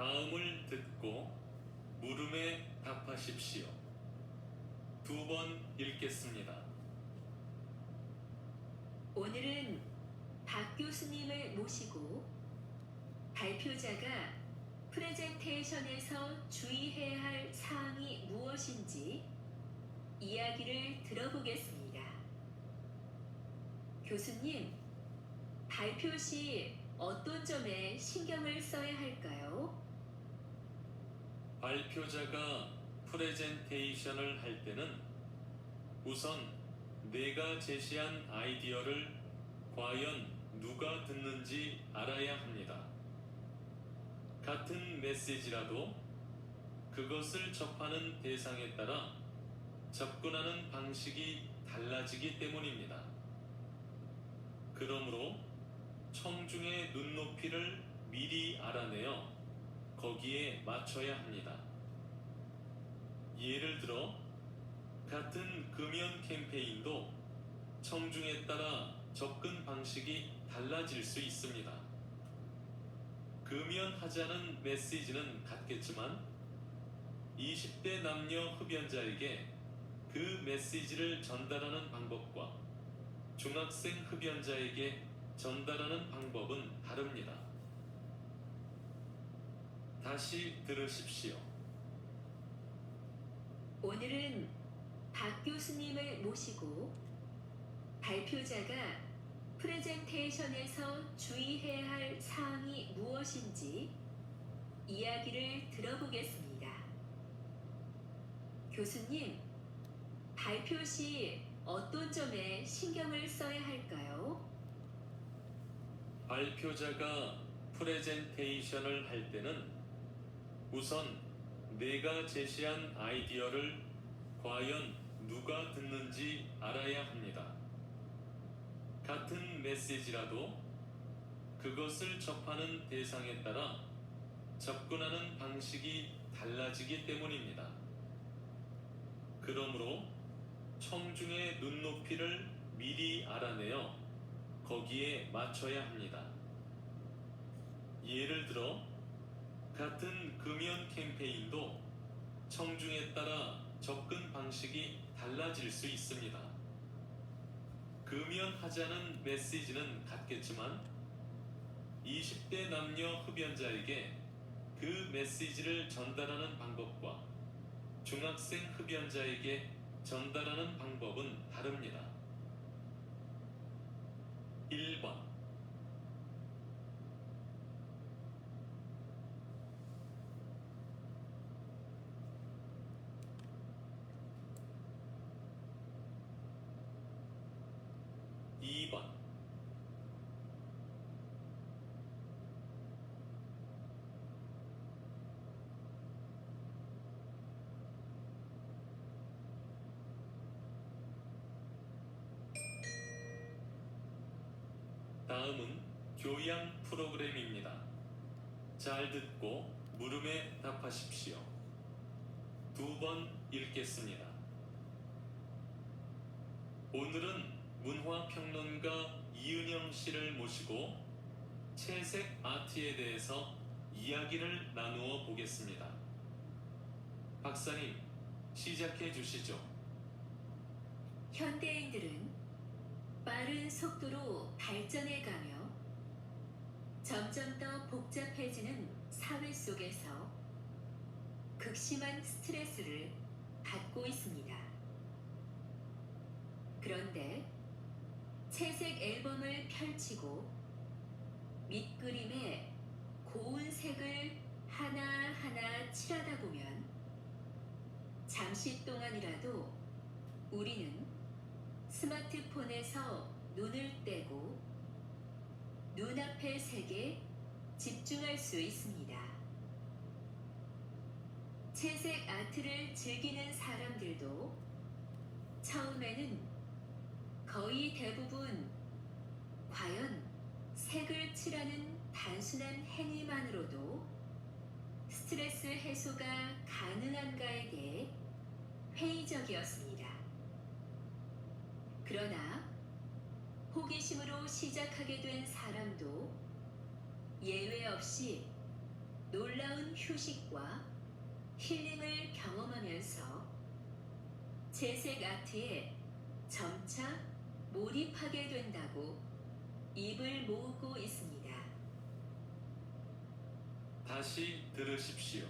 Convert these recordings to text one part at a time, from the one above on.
다음을 듣고 물음에 답하십시오. 두 번 읽겠습니다. 오늘은 박 교수님을 모시고 발표자가 프레젠테이션에서 주의해야 할 사항이 무엇인지 이야기를 들어보겠습니다. 교수님, 발표 시 어떤 점에 신경을 써야 할까요? 발표자가 프레젠테이션을 할 때는 우선 내가 제시한 아이디어를 과연 누가 듣는지 알아야 합니다. 같은 메시지라도 그것을 접하는 대상에 따라 접근하는 방식이 달라지기 때문입니다. 그러므로 청중의 눈높이를 미리 알아내어 거기에 맞춰야 합니다. 예를 들어 같은 금연 캠페인도 청중에 따라 접근 방식이 달라질 수 있습니다. 금연하자는 메시지는 같겠지만 20대 남녀 흡연자에게 그 메시지를 전달하는 방법과 중학생 흡연자에게 전달하는 방법은 다릅니다. 다시 들으십시오. 오늘은 박 교수님을 모시고 발표자가 프레젠테이션에서 주의해야 할 사항이 무엇인지 이야기를 들어보겠습니다. 교수님, 발표 시 어떤 점에 신경을 써야 할까요? 발표자가 프레젠테이션을 할 때는 우선 내가 제시한 아이디어를 과연 누가 듣는지 알아야 합니다. 같은 메시지라도 그것을 접하는 대상에 따라 접근하는 방식이 달라지기 때문입니다. 그러므로 청중의 눈높이를 미리 알아내어 거기에 맞춰야 합니다. 예를 들어 같은 금연 캠페인도 청중에 따라 접근 방식이 달라질 수 있습니다. 금연하자는 메시지는 같겠지만 20대 남녀 흡연자에게 그 메시지를 전달하는 방법과 중학생 흡연자에게 전달하는 방법은 다릅니다. 1번 2번 '다음은 교양 프로그램입니다. 잘 듣고 물음에 답하십시오. 두 번 읽겠습니다. 오늘은 문화평론가 이은영 씨를 모시고 채색 아트에 대해서 이야기를 나누어 보겠습니다. 박사님, 시작해 주시죠. 현대인들은 빠른 속도로 발전해가며 점점 더 복잡해지는 사회 속에서 극심한 스트레스를 받고 있습니다. 그런데 채색 앨범을 펼치고 밑그림에 고운 색을 하나하나 칠하다 보면 잠시 동안이라도 우리는 스마트폰에서 눈을 떼고 눈앞의 색에 집중할 수 있습니다. 채색 아트를 즐기는 사람들도 처음에는 거의 대부분 과연 색을 칠하는 단순한 행위만으로도 스트레스 해소가 가능한가에 대해 회의적이었습니다. 그러나 호기심으로 시작하게 된 사람도 예외 없이 놀라운 휴식과 힐링을 경험하면서 채색 아트에 점차 몰입하게 된다고 입을 모으고 있습니다. 다시 들으십시오.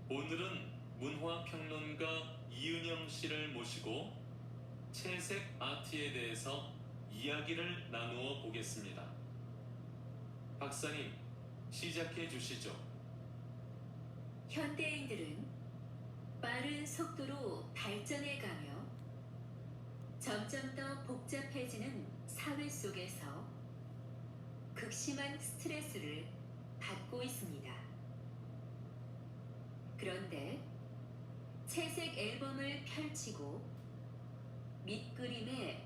오늘은 문화평론가 이은영 씨를 모시고 채색 아트에 대해서 이야기를 나누어 보겠습니다. 박사님, 시작해 주시죠. 현대인들은 빠른 속도로 발전해가며 점점 더 복잡해지는 사회 속에서 극심한 스트레스를 받고 있습니다. 그런데 채색 앨범을 펼치고 밑그림에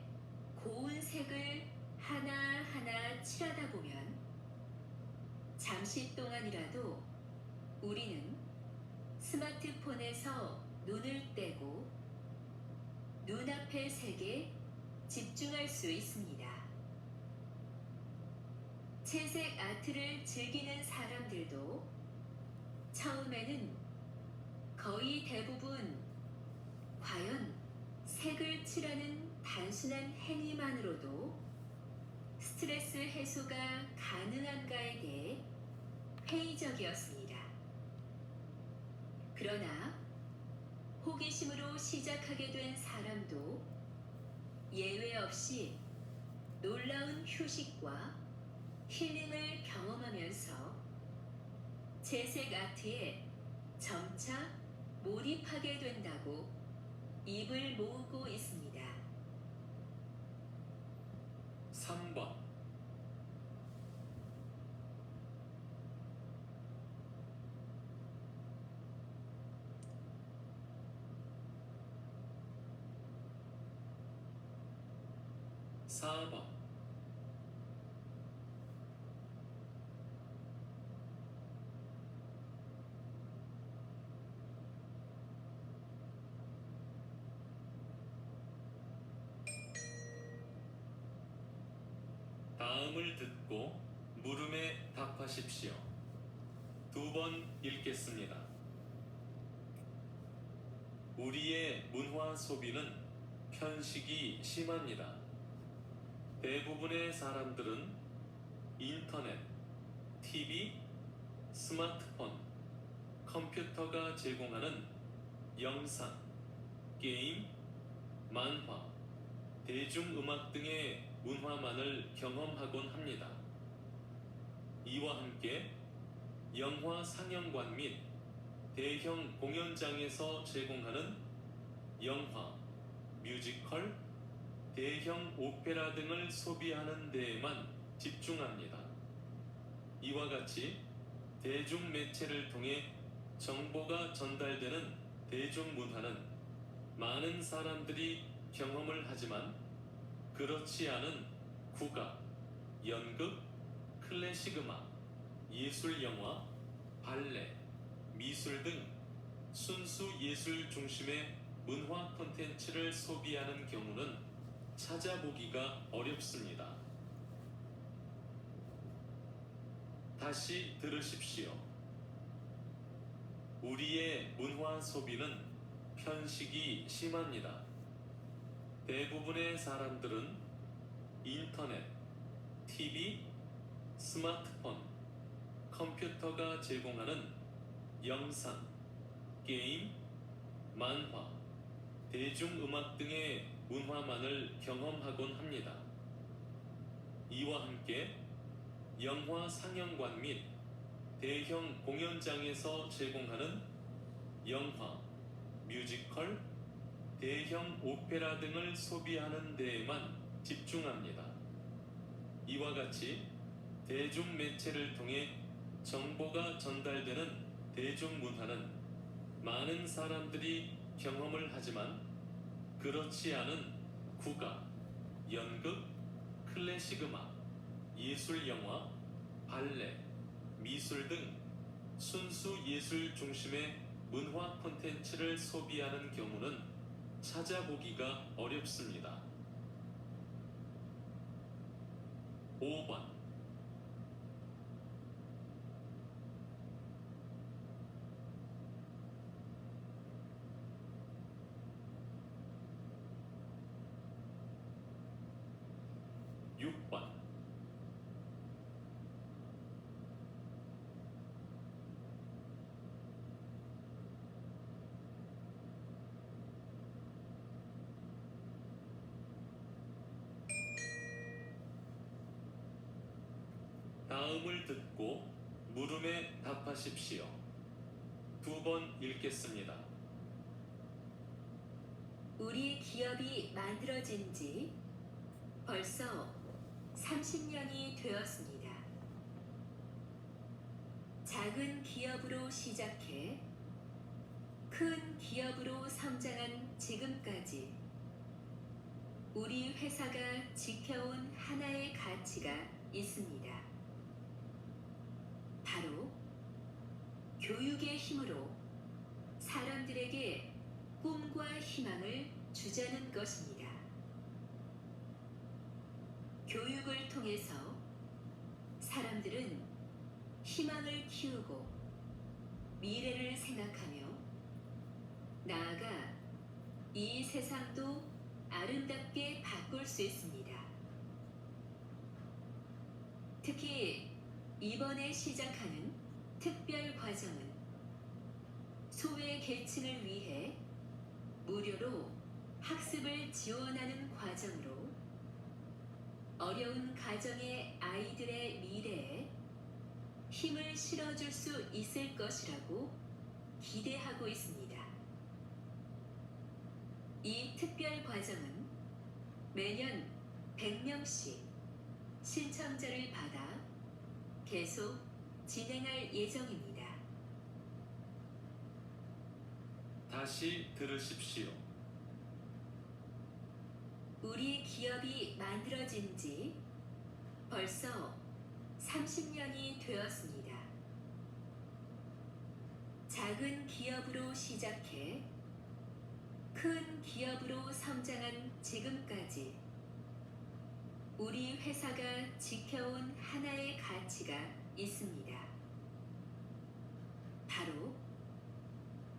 고운 색을 하나하나 칠하다 보면 잠시 동안이라도 우리는 스마트폰에서 눈을 떼고 눈앞의 색에 집중할 수 있습니다. 채색 아트를 즐기는 사람들도 처음에는 거의 대부분 과연 색을 칠하는 단순한 행위만으로도 스트레스 해소가 가능한가에 대해 회의적이었습니다. 그러나 호기심으로 시작하게 된 사람도 예외 없이 놀라운 휴식과 힐링을 경험하면서 채색 아트에 점차 몰입하게 된다고 입을 모으고 있습니다. 3번. (4번) 다음을 듣고 물음에 답하십시오. 2번 읽겠습니다. 우리의 문화 소비는 편식이 심합니다. 대부분의 사람들은 인터넷, TV, 스마트폰, 컴퓨터가 제공하는 영상, 게임, 만화, 대중음악 등의 문화만을 경험하곤 합니다. 이와 함께 영화 상영관 및 대형 공연장에서 제공하는 영화, 뮤지컬, 대형 오페라 등을 소비하는 데에만 집중합니다. 이와 같이 대중매체를 통해 정보가 전달되는 대중문화는 많은 사람들이 경험을 하지만 그렇지 않은 국악, 연극, 클래식 음악, 예술 영화, 발레, 미술 등 순수 예술 중심의 문화 콘텐츠를 소비하는 경우는 찾아보기가 어렵습니다. 다시 들으십시오. 우리의 문화 소비는 편식이 심합니다. 대부분의 사람들은 인터넷, TV, 스마트폰, 컴퓨터가 제공하는 영상, 게임, 만화, 대중음악 등의 문화만을 경험하곤 합니다. 이와 함께 영화 상영관 및 대형 공연장에서 제공하는 영화, 뮤지컬, 대형 오페라 등을 소비하는 데에만 집중합니다. 이와 같이 대중매체를 통해 정보가 전달되는 대중문화는 많은 사람들이 경험을 하지만 그렇지 않은 국악, 연극, 클래식 음악, 예술 영화, 발레, 미술 등 순수 예술 중심의 문화 콘텐츠를 소비하는 경우는 찾아보기가 어렵습니다. 5번 6번. 다음을 듣고 물음에 답하십시오. 두 번 읽겠습니다. 우리 기업이 만들어진 지 벌써 30년이 되었습니다. 작은 기업으로 시작해 큰 기업으로 성장한 지금까지 우리 회사가 지켜온 하나의 가치가 있습니다. 바로 교육의 힘으로 사람들에게 꿈과 희망을 주자는 것입니다. 교육을 통해서 사람들은 희망을 키우고 미래를 생각하며 나아가 이 세상도 아름답게 바꿀 수 있습니다. 특히 이번에 시작하는 특별 과정은 소외 계층을 위해 무료로 학습을 지원하는 과정으로 어려운 가정의 아이들의 미래에 힘을 실어줄 수 있을 것이라고 기대하고 있습니다. 이 특별 과정은 매년 100명씩 신청자를 받아 계속 진행할 예정입니다. 다시 들으십시오. 우리 기업이 만들어진 지 벌써 30년이 되었습니다. 작은 기업으로 시작해 큰 기업으로 성장한 지금까지 우리 회사가 지켜온 하나의 가치가 있습니다. 바로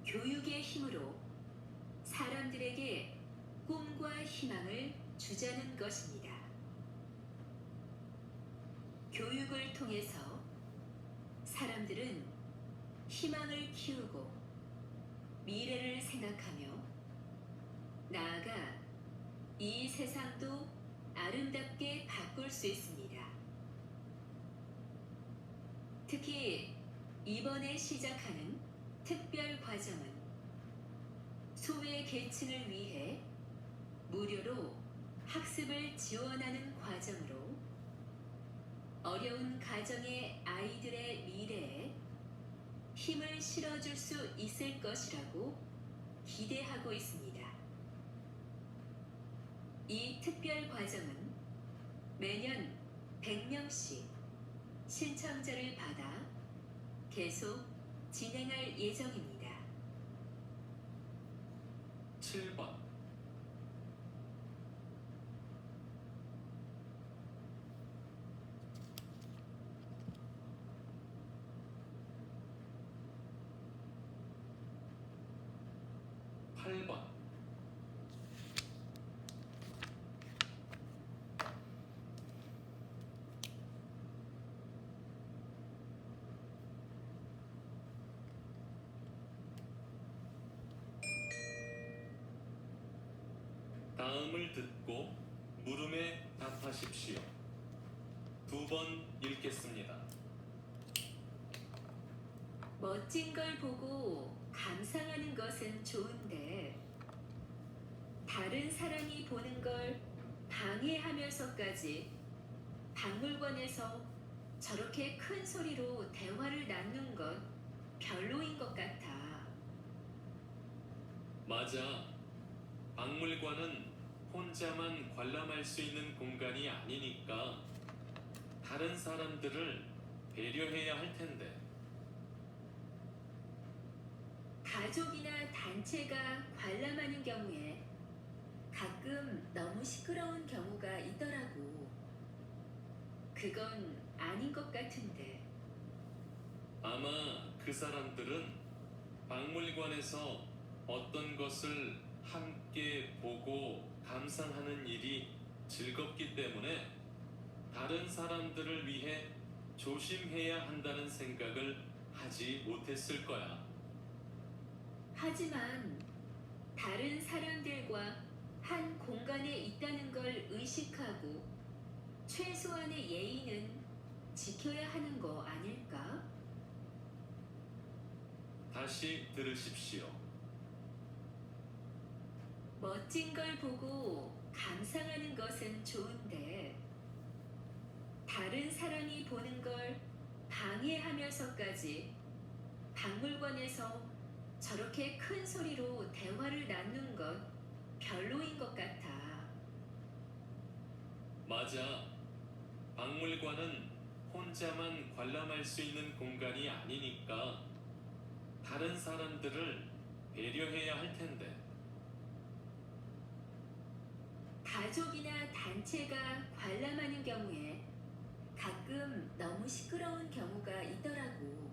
교육의 힘으로 사람들에게 꿈과 희망을 주자는 것입니다. 교육을 통해서 사람들은 희망을 키우고 미래를 생각하며 나아가 이 세상도 아름답게 바꿀 수 있습니다. 특히 이번에 시작하는 특별 과정은 소외 계층을 위해 무료로 학습을 지원하는 과정으로 어려운 가정의 아이들의 미래에 힘을 실어줄 수 있을 것이라고 기대하고 있습니다. 이 특별 과정은 매년 100명씩 신청자를 받아 계속 진행할 예정입니다. 7번. 8번. 다음을 듣고 물음에 답하십시오. 두 번 읽겠습니다. 멋진 걸 보고 감상하는 것은 좋은데 다른 사람이 보는 걸 방해하면서까지 박물관에서 저렇게 큰 소리로 대화를 나누는 건 별로인 것 같아. 맞아. 박물관은 혼자만 관람할 수 있는 공간이 아니니까 다른 사람들을 배려해야 할 텐데. 가족이나 단체가 관람하는 경우에 가끔 너무 시끄러운 경우가 있더라고. 그건 아닌 것 같은데. 아마 그 사람들은 박물관에서 어떤 것을 함께 보고 감상하는 일이 즐겁기 때문에 다른 사람들을 위해 조심해야 한다는 생각을 하지 못했을 거야. 하지만 다른 사람들과 한 공간에 있다는 걸 의식하고 최소한의 예의는 지켜야 하는 거 아닐까? 다시 들으십시오. 멋진 걸 보고 감상하는 것은 좋은데 다른 사람이 보는 걸 방해하면서까지 박물관에서 저렇게 큰 소리로 대화를 나누는 건 별로인 것 같아. 맞아. 박물관은 혼자만 관람할 수 있는 공간이 아니니까 다른 사람들을 배려해야 할 텐데. 가족이나 단체가 관람하는 경우에 가끔 너무 시끄러운 경우가 있더라고.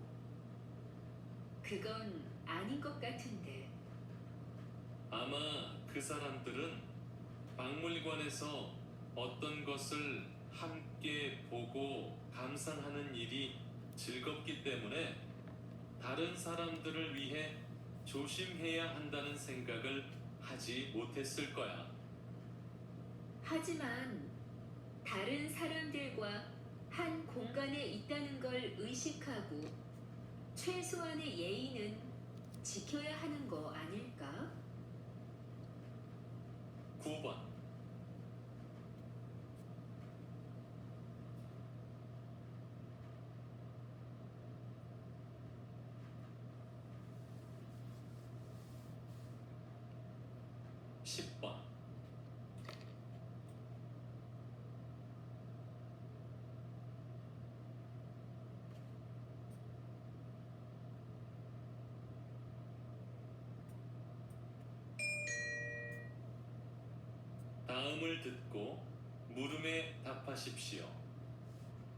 그건 아닌 것 같은데. 아마 그 사람들은 박물관에서 어떤 것을 함께 보고 감상하는 일이 즐겁기 때문에 다른 사람들을 위해 조심해야 한다는 생각을 하지 못했을 거야. 하지만 다른 사람들과 한 공간에 있다는 걸 의식하고 최소한의 예의는 지켜야 하는 거 아닐까? 9번. (10번) 다음을 듣고 물음에 답하십시오.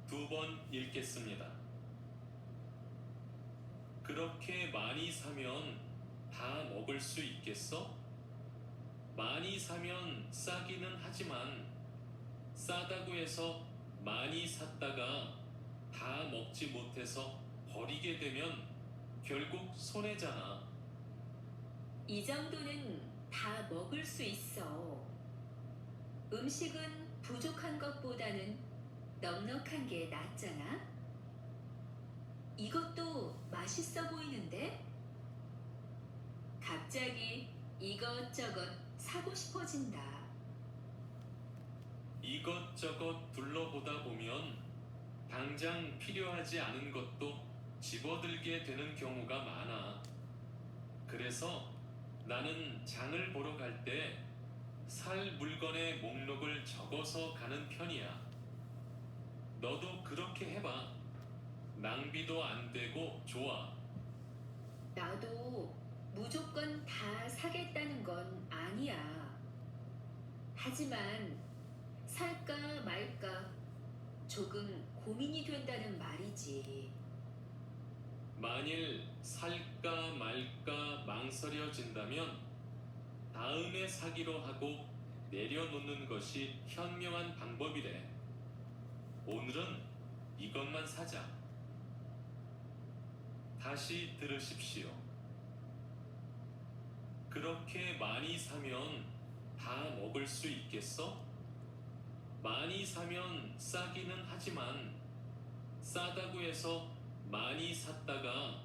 2번 읽겠습니다. 그렇게 많이 사면 다 먹을 수 있겠어? 많이 사면 싸기는 하지만 싸다고 해서 많이 샀다가 다 먹지 못해서 버리게 되면 결국 손해잖아. 이 정도는 다 먹을 수 있어. 음식은 부족한 것보다는 넉넉한 게 낫잖아. 이것도 맛있어 보이는데? 갑자기 이것저것 사고 싶어진다. 이것저것 둘러보다 보면 당장 필요하지 않은 것도 집어들게 되는 경우가 많아. 그래서 나는 장을 보러 갈 때 살 물건의 목록을 적어서 가는 편이야. 너도 그렇게 해봐. 낭비도 안 되고 좋아. 나도 무조건 다 사겠다는 건 아니야. 하지만 살까 말까 조금 고민이 된다는 말이지. 만일 살까 말까 망설여진다면 다음에 사기로 하고 내려놓는 것이 현명한 방법이래. 오늘은 이것만 사자. 다시 들으십시오. 그렇게 많이 사면 다 먹을 수 있겠어? 많이 사면 싸기는 하지만 싸다고 해서 많이 샀다가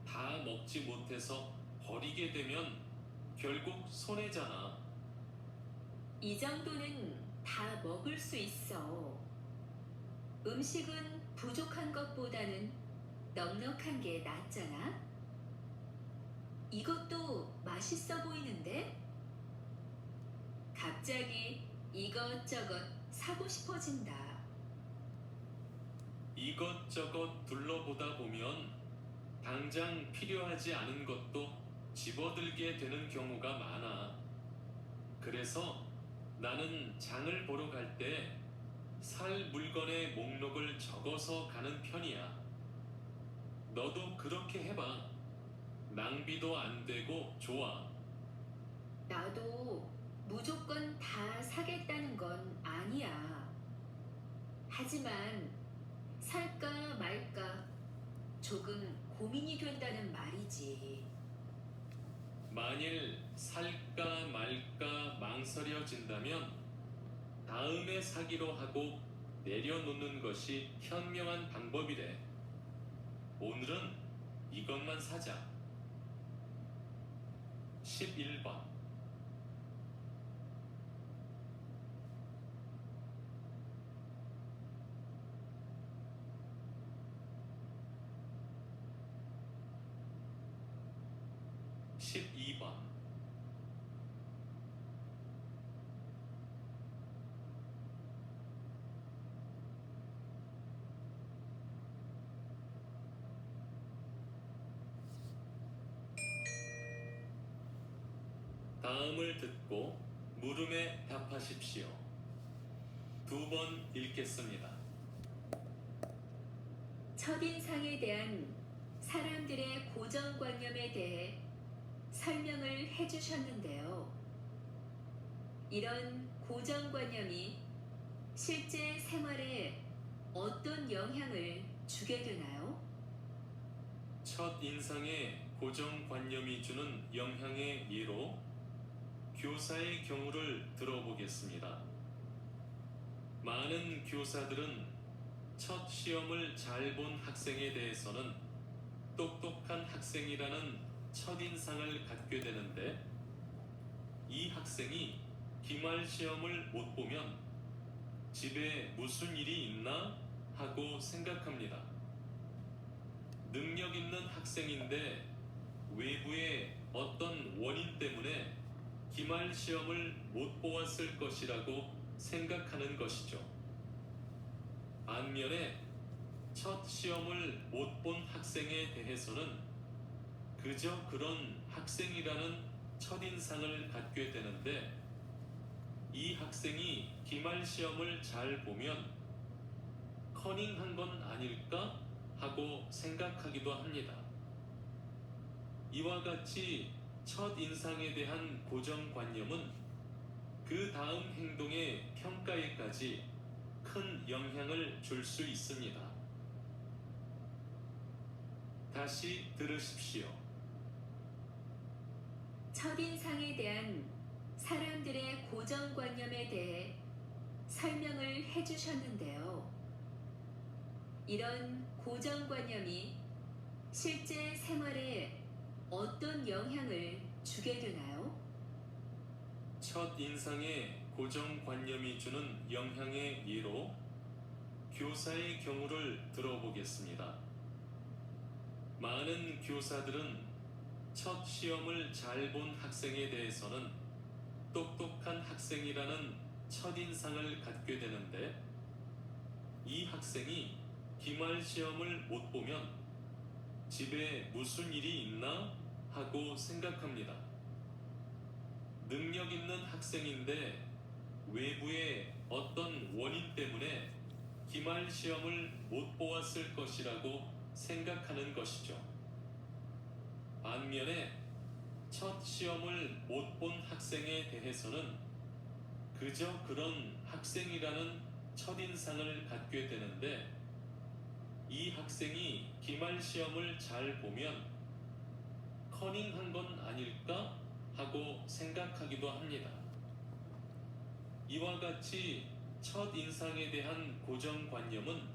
다 먹지 못해서 버리게 되면 결국 손해잖아. 이 정도는 다 먹을 수 있어. 음식은 부족한 것보다는 넉넉한 게 낫잖아. 이것도 맛있어 보이는데? 갑자기 이것저것 사고 싶어진다. 이것저것 둘러보다 보면 당장 필요하지 않은 것도 집어들게 되는 경우가 많아. 그래서 나는 장을 보러 갈 때 살 물건의 목록을 적어서 가는 편이야. 너도 그렇게 해봐. 낭비도 안 되고 좋아. 나도 무조건 다 사겠다는 건 아니야. 하지만 살까 말까 조금 고민이 된다는 말이지. 만일 살까 말까 망설여진다면 다음에 사기로 하고 내려놓는 것이 현명한 방법이래. 오늘은 이것만 사자. 11번. (12번) 다음을 듣고 물음에 답하십시오. 두 번 읽겠습니다. 첫인상에 대한 사람들의 고정관념에 대해 설명을 해주셨는데요. 이런 고정관념이 실제 생활에 어떤 영향을 주게 되나요? 첫 인상에 고정관념이 주는 영향의 예로 교사의 경우를 들어보겠습니다. 많은 교사들은 첫 시험을 잘 본 학생에 대해서는 똑똑한 학생이라는 첫인상을 갖게 되는데, 이 학생이 기말 시험을 못 보면 집에 무슨 일이 있나 하고 생각합니다. 능력 있는 학생인데 외부의 어떤 원인 때문에 기말 시험을 못 보았을 것이라고 생각하는 것이죠. 반면에 첫 시험을 못 본 학생에 대해서는 그저 그런 학생이라는 첫인상을 갖게 되는데, 이 학생이 기말 시험을 잘 보면 커닝한 건 아닐까 하고 생각하기도 합니다. 이와 같이 첫인상에 대한 고정관념은 그 다음 행동의 평가에까지 큰 영향을 줄 수 있습니다. 다시 들으십시오. 첫인상에 대한 사람들의 고정관념에 대해 설명을 해주셨는데요. 이런 고정관념이 실제 생활에 어떤 영향을 주게 되나요? 첫 인상에 고정관념이 주는 영향의 예로 교사의 경우를 들어보겠습니다. 많은 교사들은 첫 시험을 잘 본 학생에 대해서는 똑똑한 학생이라는 첫인상을 갖게 되는데, 이 학생이 기말 시험을 못 보면 집에 무슨 일이 있나 하고 생각합니다. 능력 있는 학생인데 외부의 어떤 원인 때문에 기말 시험을 못 보았을 것이라고 생각하는 것이죠. 반면에 첫 시험을 못 본 학생에 대해서는 그저 그런 학생이라는 첫인상을 갖게 되는데, 이 학생이 기말 시험을 잘 보면 커닝한 건 아닐까 하고 생각하기도 합니다. 이와 같이 첫인상에 대한 고정관념은